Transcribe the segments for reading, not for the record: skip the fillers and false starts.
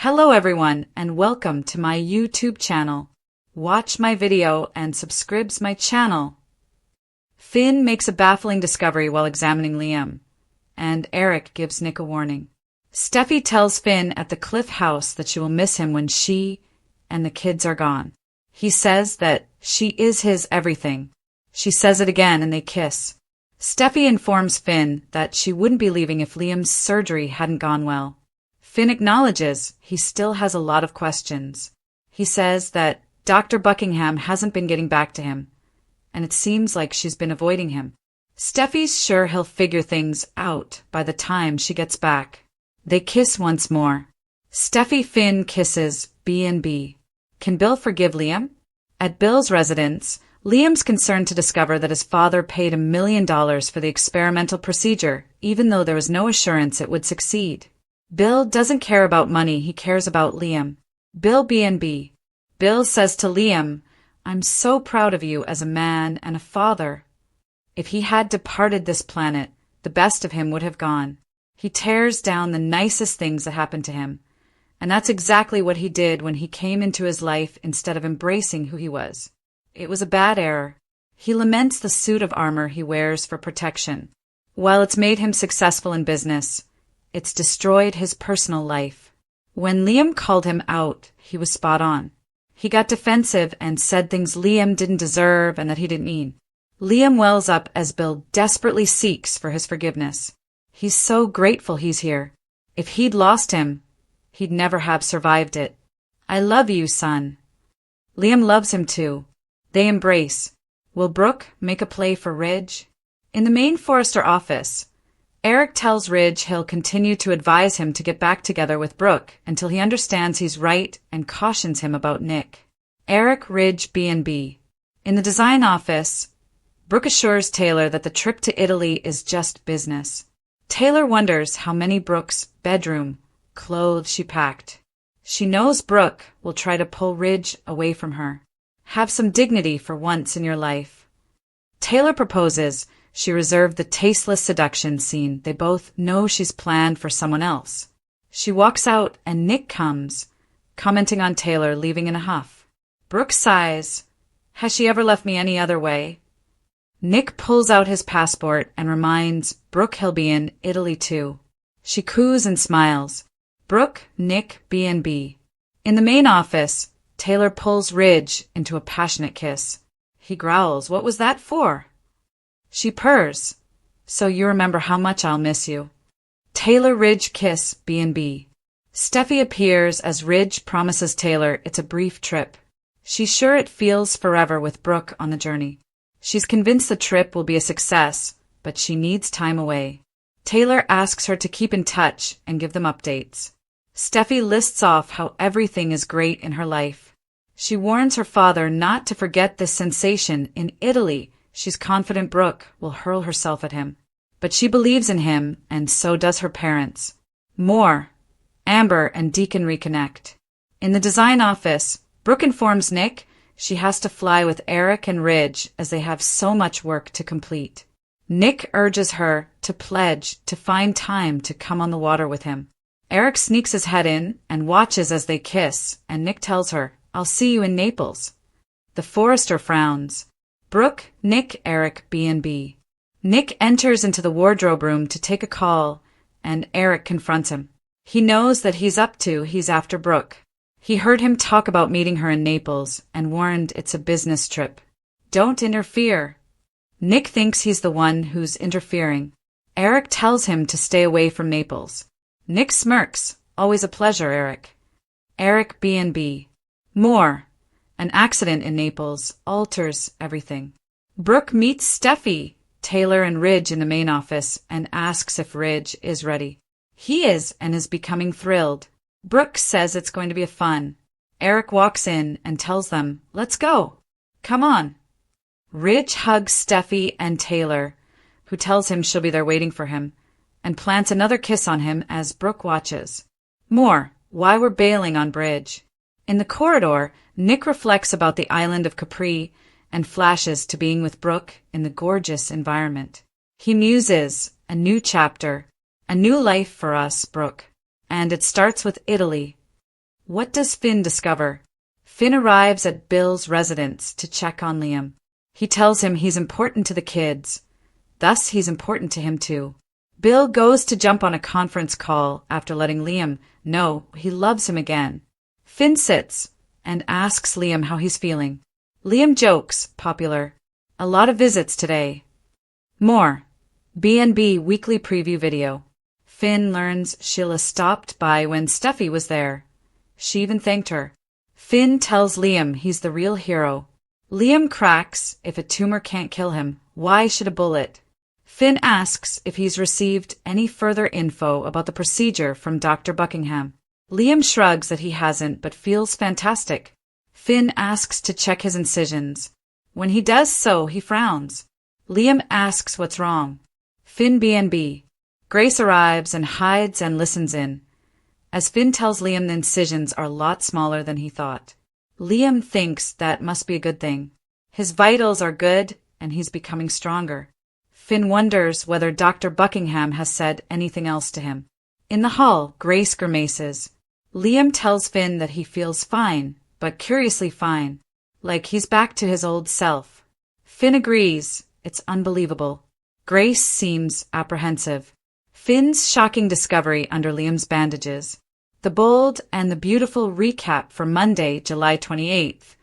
Hello everyone and welcome to my YouTube channel. Watch my video and subscribe my channel. Finn makes a baffling discovery while examining Liam, and Eric gives Nick a warning. Steffi tells Finn at the Cliff house that she will miss him when she and the kids are gone. He says that she is his everything. She says it again and they kiss. Steffi informs Finn that she wouldn't be leaving if Liam's surgery hadn't gone well. Finn acknowledges he still has a lot of questions. He says that Dr. Buckingham hasn't been getting back to him, and it seems like she's been avoiding him. Steffi's sure he'll figure things out by the time she gets back. They kiss once more. Steffi Finn kisses B&B. Can Bill forgive Liam? At Bill's residence, Liam's concerned to discover that his father paid $1 million for the experimental procedure, even though there was no assurance it would succeed. Bill doesn't care about money, he cares about Liam. Bill B&B. Bill says to Liam, "I'm so proud of you as a man and a father. If he had departed this planet, the best of him would have gone." He tears down the nicest things that happened to him, and that's exactly what he did when he came into his life instead of embracing who he was. It was a bad error. He laments the suit of armor he wears for protection. While it's made him successful in business, it's destroyed his personal life. When Liam called him out, he was spot on. He got defensive and said things Liam didn't deserve and that he didn't mean. Liam wells up as Bill desperately seeks for his forgiveness. He's so grateful he's here. If he'd lost him, he'd never have survived it. "I love you, son." Liam loves him too. They embrace. Will Brooke make a play for Ridge? In the main Forrester office, Eric tells Ridge he'll continue to advise him to get back together with Brooke until he understands he's right and cautions him about Nick. Eric, Ridge, B&B. In the design office, Brooke assures Taylor that the trip to Italy is just business. Taylor wonders how many Brooke's bedroom clothes she packed. She knows Brooke will try to pull Ridge away from her. Have some dignity for once in your life. Taylor proposes she reserved the tasteless seduction scene. They both know she's planned for someone else. She walks out and Nick comes, commenting on Taylor leaving in a huff. Brooke sighs. Has she ever left me any other way? Nick pulls out his passport and reminds Brooke he'll be in Italy too. She coos and smiles. Brooke, Nick, B&B. In the main office, Taylor pulls Ridge into a passionate kiss. He growls, "What was that for?" She purrs, "So you remember how much I'll miss you." Taylor Ridge kiss B&B. Steffi appears as Ridge promises Taylor it's a brief trip. She's sure it feels forever with Brooke on the journey. She's convinced the trip will be a success, but she needs time away. Taylor asks her to keep in touch and give them updates. Steffi lists off how everything is great in her life. She warns her father not to forget this sensation in Italy. She's confident Brooke will hurl herself at him. But she believes in him, and so does her parents. More. Amber and Deacon reconnect. In the design office, Brooke informs Nick she has to fly with Eric and Ridge as they have so much work to complete. Nick urges her to pledge to find time to come on the water with him. Eric sneaks his head in and watches as they kiss, and Nick tells her, "I'll see you in Naples." The Forrester frowns. Brooke, Nick, Eric, B&B. Nick enters into the wardrobe room to take a call, and Eric confronts him. He knows that he's after Brooke. He heard him talk about meeting her in Naples and warned it's a business trip. Don't interfere. Nick thinks he's the one who's interfering. Eric tells him to stay away from Naples. Nick smirks. "Always a pleasure, Eric." Eric, B&B. More. An accident in Naples alters everything. Brooke meets Steffi, Taylor, and Ridge in the main office and asks if Ridge is ready. He is and is becoming thrilled. Brooke says it's going to be fun. Eric walks in and tells them, "Let's go. Come on." Ridge hugs Steffi and Taylor, who tells him she'll be there waiting for him, and plants another kiss on him as Brooke watches. More. Why we're bailing on Bridge. In the corridor, Nick reflects about the island of Capri and flashes to being with Brooke in the gorgeous environment. He muses, "A new chapter, a new life for us, Brooke. And it starts with Italy. What does Finn discover? Finn arrives at Bill's residence to check on Liam. He tells him he's important to the kids. Thus, he's important to him too. Bill goes to jump on a conference call after letting Liam know he loves him again. Finn sits and asks Liam how he's feeling. Liam jokes, popular. A lot of visits today. More. B&B weekly preview video. Finn learns Sheila stopped by when Steffi was there. She even thanked her. Finn tells Liam he's the real hero. Liam cracks, if a tumor can't kill him, why should a bullet? Finn asks if he's received any further info about the procedure from Dr. Buckingham. Liam shrugs that he hasn't but feels fantastic. Finn asks to check his incisions. When he does so, he frowns. Liam asks what's wrong. Finn B&B. Grace arrives and hides and listens in. As Finn tells Liam the incisions are a lot smaller than he thought. Liam thinks that must be a good thing. His vitals are good and he's becoming stronger. Finn wonders whether Dr. Buckingham has said anything else to him. In the hall, Grace grimaces. Liam tells Finn that he feels fine, but curiously fine, like he's back to his old self. Finn agrees. It's unbelievable. Grace seems apprehensive. Finn's shocking discovery under Liam's bandages. The bold and the beautiful recap for Monday, July 28th,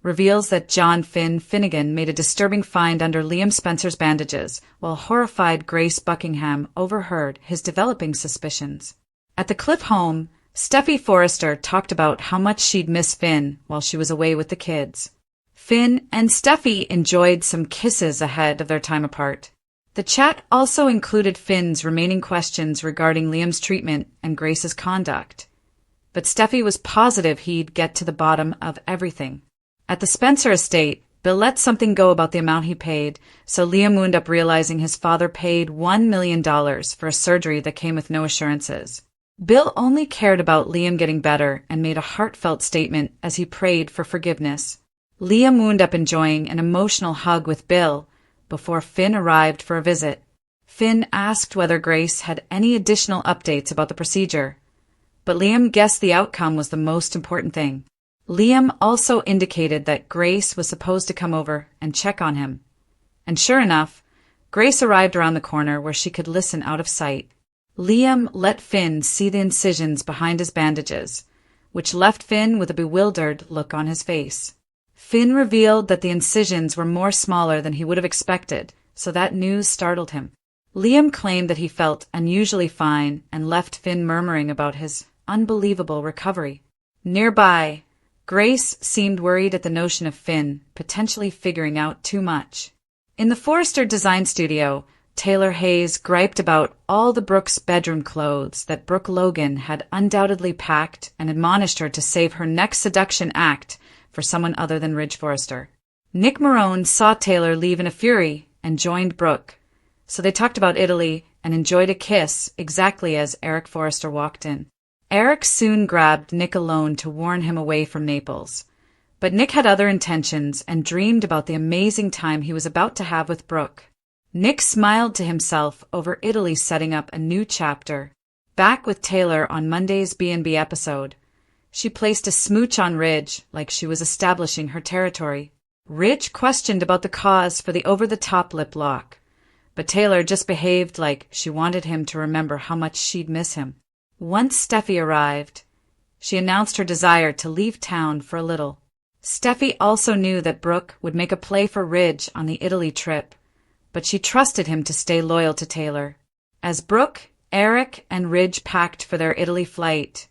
reveals that John Finn Finnegan made a disturbing find under Liam Spencer's bandages, while horrified Grace Buckingham overheard his developing suspicions. At the Cliff home, Steffi Forrester talked about how much she'd miss Finn while she was away with the kids. Finn and Steffi enjoyed some kisses ahead of their time apart. The chat also included Finn's remaining questions regarding Liam's treatment and Grace's conduct. But Steffi was positive he'd get to the bottom of everything. At the Spencer estate, Bill let something go about the amount he paid, so Liam wound up realizing his father paid $1 million for a surgery that came with no assurances. Bill only cared about Liam getting better and made a heartfelt statement as he prayed for forgiveness. Liam wound up enjoying an emotional hug with Bill before Finn arrived for a visit. Finn asked whether Grace had any additional updates about the procedure, but Liam guessed the outcome was the most important thing. Liam also indicated that Grace was supposed to come over and check on him. And sure enough, Grace arrived around the corner where she could listen out of sight. Liam let Finn see the incisions behind his bandages, which left Finn with a bewildered look on his face. Finn revealed that the incisions were more smaller than he would have expected, so that news startled him. Liam claimed that he felt unusually fine and left Finn murmuring about his unbelievable recovery. Nearby, Grace seemed worried at the notion of Finn potentially figuring out too much. In the Forrester design studio, Taylor Hayes griped about all the Brooke's bedroom clothes that Brooke Logan had undoubtedly packed and admonished her to save her next seduction act for someone other than Ridge Forrester. Nick Marone saw Taylor leave in a fury and joined Brooke, so they talked about Italy and enjoyed a kiss exactly as Eric Forrester walked in. Eric soon grabbed Nick alone to warn him away from Naples, but Nick had other intentions and dreamed about the amazing time he was about to have with Brooke. Nick smiled to himself over Italy setting up a new chapter. Back with Taylor on Monday's B&B episode, she placed a smooch on Ridge like she was establishing her territory. Ridge questioned about the cause for the over-the-top lip lock, but Taylor just behaved like she wanted him to remember how much she'd miss him. Once Steffi arrived, she announced her desire to leave town for a little. Steffi also knew that Brooke would make a play for Ridge on the Italy trip, but she trusted him to stay loyal to Taylor. As Brooke, Eric, and Ridge packed for their Italy flight,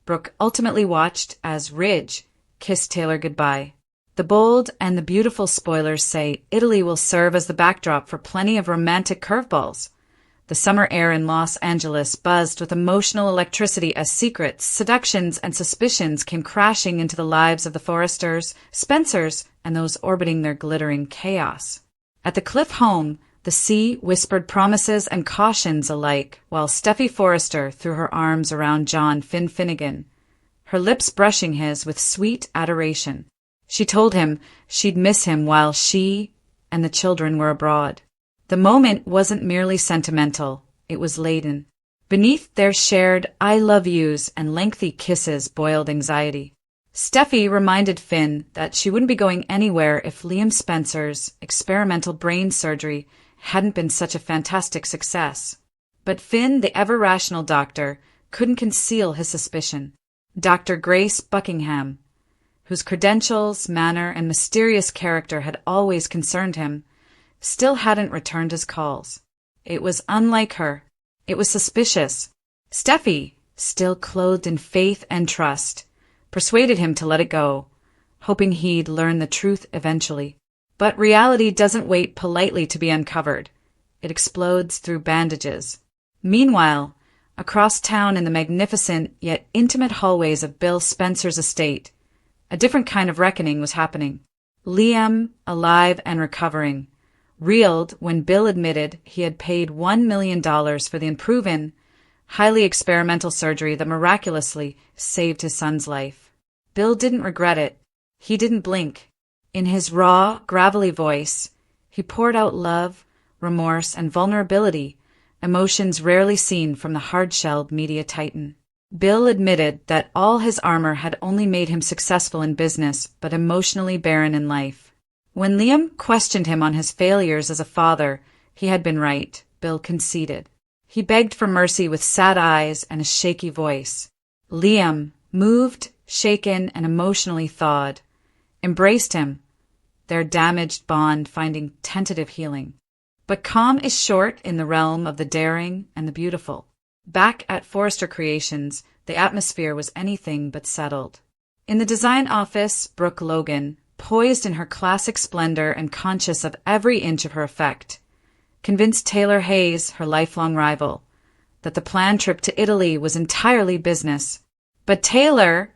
Brooke ultimately watched as Ridge kissed Taylor goodbye. The bold and the beautiful spoilers say Italy will serve as the backdrop for plenty of romantic curveballs. The summer air in Los Angeles buzzed with emotional electricity as secrets, seductions, and suspicions came crashing into the lives of the Forresters, Spencers, and those orbiting their glittering chaos. At the Cliff home, the sea whispered promises and cautions alike, while Steffi Forrester threw her arms around John Finn Finnegan, her lips brushing his with sweet adoration. She told him she'd miss him while she and the children were abroad. The moment wasn't merely sentimental, it was laden. Beneath their shared I love yous and lengthy kisses boiled anxiety. Steffi reminded Finn that she wouldn't be going anywhere if Liam Spencer's experimental brain surgery hadn't been such a fantastic success. But Finn, the ever-rational doctor, couldn't conceal his suspicion. Dr. Grace Buckingham, whose credentials, manner, and mysterious character had always concerned him, still hadn't returned his calls. It was unlike her. It was suspicious. Steffi, still clothed in faith and trust, persuaded him to let it go, hoping he'd learn the truth eventually. But reality doesn't wait politely to be uncovered. It explodes through bandages. Meanwhile, across town in the magnificent yet intimate hallways of Bill Spencer's estate, a different kind of reckoning was happening. Liam, alive and recovering, reeled when Bill admitted he had paid $1 million for the unproven, highly experimental surgery that miraculously saved his son's life. Bill didn't regret it. He didn't blink. In his raw, gravelly voice, he poured out love, remorse, and vulnerability, emotions rarely seen from the hard-shelled media titan. Bill admitted that all his armor had only made him successful in business but emotionally barren in life. When Liam questioned him on his failures as a father, he had been right, Bill conceded. He begged for mercy with sad eyes and a shaky voice. Liam, moved, shaken, and emotionally thawed, embraced him, their damaged bond finding tentative healing. But calm is short in the realm of the daring and the beautiful. Back at Forrester Creations, the atmosphere was anything but settled. In the design office, Brooke Logan, poised in her classic splendor and conscious of every inch of her effect, convinced Taylor Hayes, her lifelong rival, that the planned trip to Italy was entirely business. But Taylor,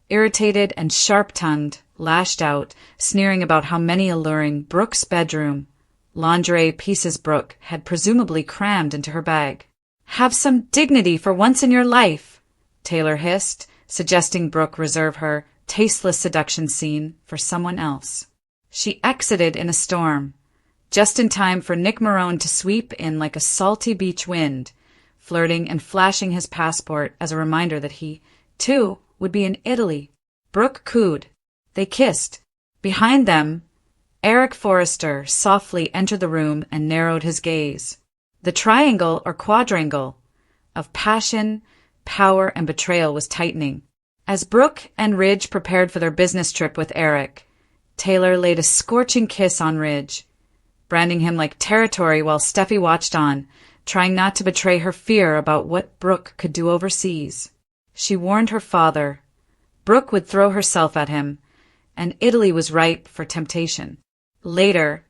irritated and sharp-tongued, lashed out, sneering about how many alluring Brooke's bedroom lingerie pieces Brooke had presumably crammed into her bag. "Have some dignity for once in your life," Taylor hissed, suggesting Brooke reserve her tasteless seduction scene for someone else. She exited in a storm, just in time for Nick Marone to sweep in like a salty beach wind, flirting and flashing his passport as a reminder that he, too, would be in Italy. Brooke cooed. They kissed. Behind them, Eric Forrester softly entered the room and narrowed his gaze. The triangle or quadrangle of passion, power, and betrayal was tightening. As Brooke and Ridge prepared for their business trip with Eric, Taylor laid a scorching kiss on Ridge, branding him like territory while Steffi watched on, trying not to betray her fear about what Brooke could do overseas. She warned her father. Brooke would throw herself at him, and Italy was ripe for temptation. Later,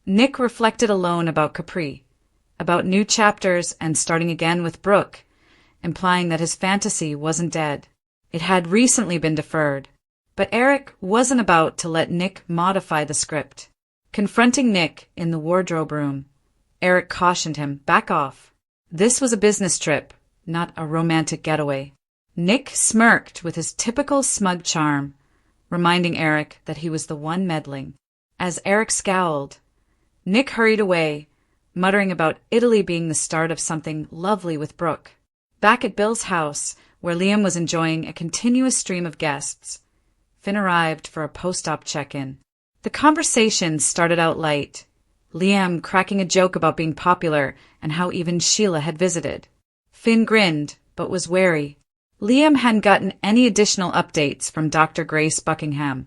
Nick reflected alone about Capri, about new chapters and starting again with Brooke, implying that his fantasy wasn't dead. It had recently been deferred. But Eric wasn't about to let Nick modify the script. Confronting Nick in the wardrobe room, Eric cautioned him, "Back off. This was a business trip, not a romantic getaway." Nick smirked with his typical smug charm, reminding Eric that he was the one meddling. As Eric scowled, Nick hurried away, muttering about Italy being the start of something lovely with Brooke. Back at Bill's house, where Liam was enjoying a continuous stream of guests, Finn arrived for a post-op check-in. The conversation started out light, Liam cracking a joke about being popular and how even Sheila had visited. Finn grinned, but was wary. Liam hadn't gotten any additional updates from Dr. Grace Buckingham,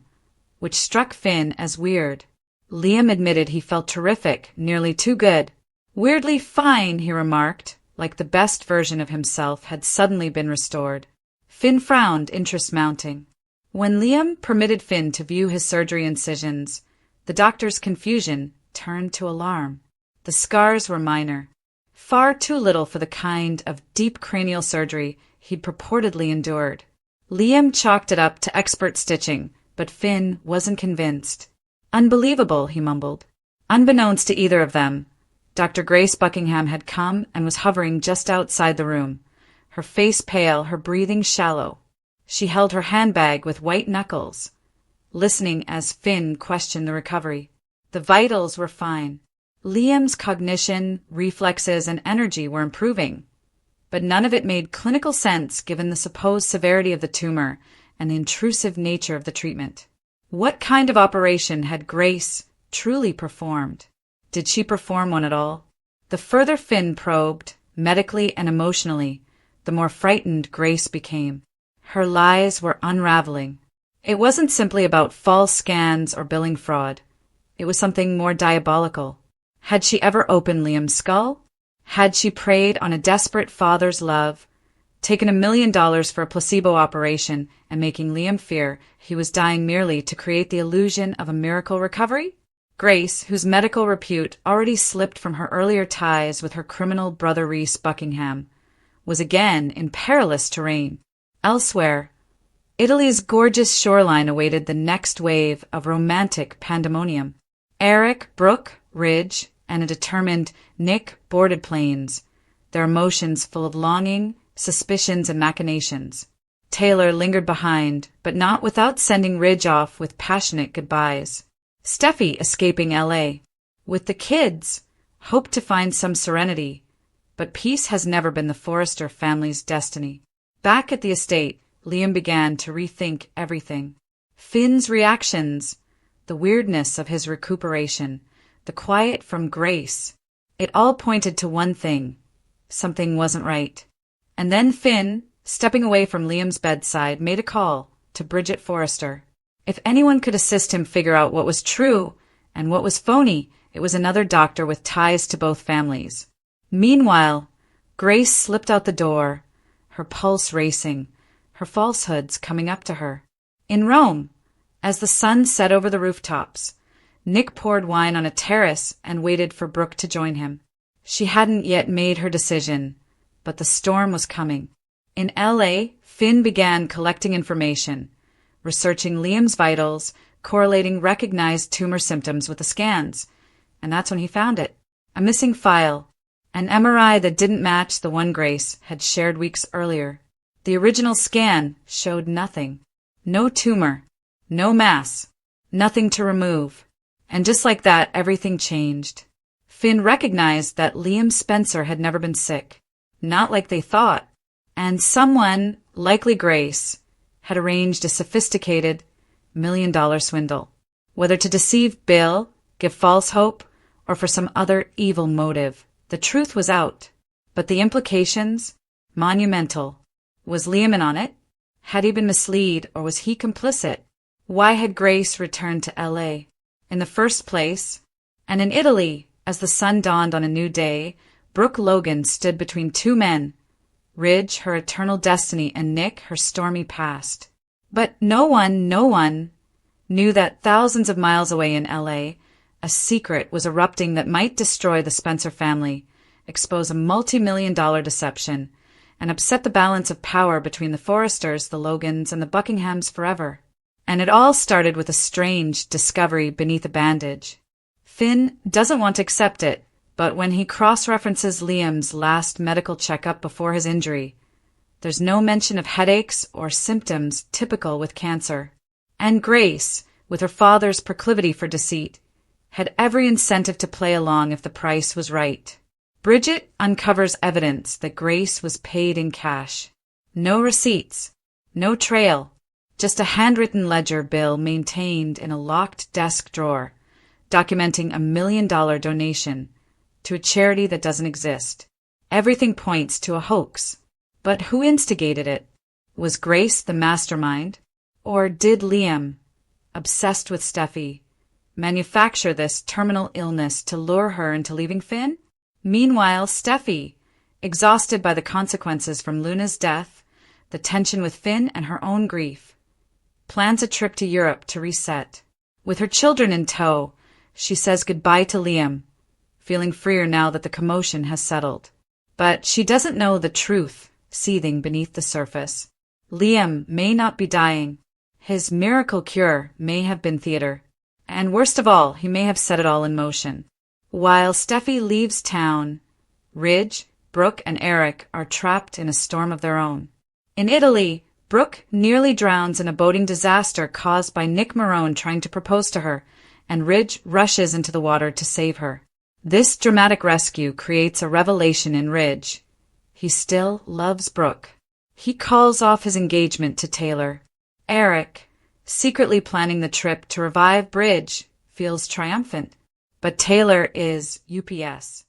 which struck Finn as weird. Liam admitted he felt terrific, nearly too good. "Weirdly fine," he remarked, like the best version of himself had suddenly been restored. Finn frowned, interest mounting. When Liam permitted Finn to view his surgery incisions, the doctor's confusion turned to alarm. The scars were minor, far too little for the kind of deep cranial surgery he'd purportedly endured. Liam chalked it up to expert stitching, but Finn wasn't convinced. "Unbelievable," he mumbled. Unbeknownst to either of them, Dr. Grace Buckingham had come and was hovering just outside the room, her face pale, her breathing shallow. She held her handbag with white knuckles, listening as Finn questioned the recovery. The vitals were fine. Liam's cognition, reflexes, and energy were improving. but none of it made clinical sense given the supposed severity of the tumor and the intrusive nature of the treatment. What kind of operation had Grace truly performed? Did she perform one at all? The further Finn probed, medically and emotionally, the more frightened Grace became. Her lies were unraveling. It wasn't simply about false scans or billing fraud. It was something more diabolical. Had she ever opened Liam's skull? Had she preyed on a desperate father's love, taken $1 million for a placebo operation and making Liam fear he was dying merely to create the illusion of a miracle recovery? Grace, whose medical repute already slipped from her earlier ties with her criminal brother Reese Buckingham, was again in perilous terrain. Elsewhere, Italy's gorgeous shoreline awaited the next wave of romantic pandemonium. Eric, Brooke, Ridge, and a determined Nick boarded planes, their emotions full of longing, suspicions, and machinations. Taylor lingered behind, but not without sending Ridge off with passionate goodbyes. Steffi, escaping L.A. with the kids, hoped to find some serenity, but peace has never been the Forrester family's destiny. Back at the estate, Liam began to rethink everything. Finn's reactions, the weirdness of his recuperation, the quiet from Grace. It all pointed to one thing. Something wasn't right. And then Finn, stepping away from Liam's bedside, made a call to Bridget Forrester. If anyone could assist him figure out what was true and what was phony, it was another doctor with ties to both families. Meanwhile, Grace slipped out the door, her pulse racing, her falsehoods coming up to her. In Rome, as the sun set over the rooftops, Nick poured wine on a terrace and waited for Brooke to join him. She hadn't yet made her decision, but the storm was coming. In L.A., Finn began collecting information, researching Liam's vitals, correlating recognized tumor symptoms with the scans. And that's when he found it. A missing file. An MRI that didn't match the one Grace had shared weeks earlier. The original scan showed nothing. No tumor. No mass. Nothing to remove. And just like that, everything changed. Finn recognized that Liam Spencer had never been sick. Not like they thought. And someone, likely Grace, had arranged a sophisticated $1 million swindle. Whether to deceive Bill, give false hope, or for some other evil motive, the truth was out. But the implications? Monumental. Was Liam in on it? Had he been misled, or was he complicit? Why had Grace returned to L.A.? In the first place, and in Italy, as the sun dawned on a new day, Brooke Logan stood between two men, Ridge, her eternal destiny, and Nick, her stormy past. But no one knew that thousands of miles away in L.A., a secret was erupting that might destroy the Spencer family, expose a multi-million-dollar deception, and upset the balance of power between the Forresters, the Logans, and the Buckinghams forever. And it all started with a strange discovery beneath a bandage. Finn doesn't want to accept it, but when he cross-references Liam's last medical checkup before his injury, there's no mention of headaches or symptoms typical with cancer. And Grace, with her father's proclivity for deceit, had every incentive to play along if the price was right. Bridget uncovers evidence that Grace was paid in cash. No receipts, no trail, just a handwritten ledger bill maintained in a locked desk drawer, documenting a $1 million donation to a charity that doesn't exist. Everything points to a hoax. But who instigated it? Was Grace the mastermind? Or did Liam, obsessed with Steffi, manufacture this terminal illness to lure her into leaving Finn? Meanwhile, Steffi, exhausted by the consequences from Luna's death, the tension with Finn, and her own grief, plans a trip to Europe to reset. With her children in tow, she says goodbye to Liam, feeling freer now that the commotion has settled. But she doesn't know the truth seething beneath the surface. Liam may not be dying. His miracle cure may have been theater. And worst of all, he may have set it all in motion. While Steffi leaves town, Ridge, Brooke, and Eric are trapped in a storm of their own. In Italy, Brooke nearly drowns in a boating disaster caused by Nick Marone trying to propose to her, and Ridge rushes into the water to save her. This dramatic rescue creates a revelation in Ridge. he still loves Brooke. He calls off his engagement to Taylor. Eric, secretly planning the trip to revive Bridge, feels triumphant. But Taylor is UPS.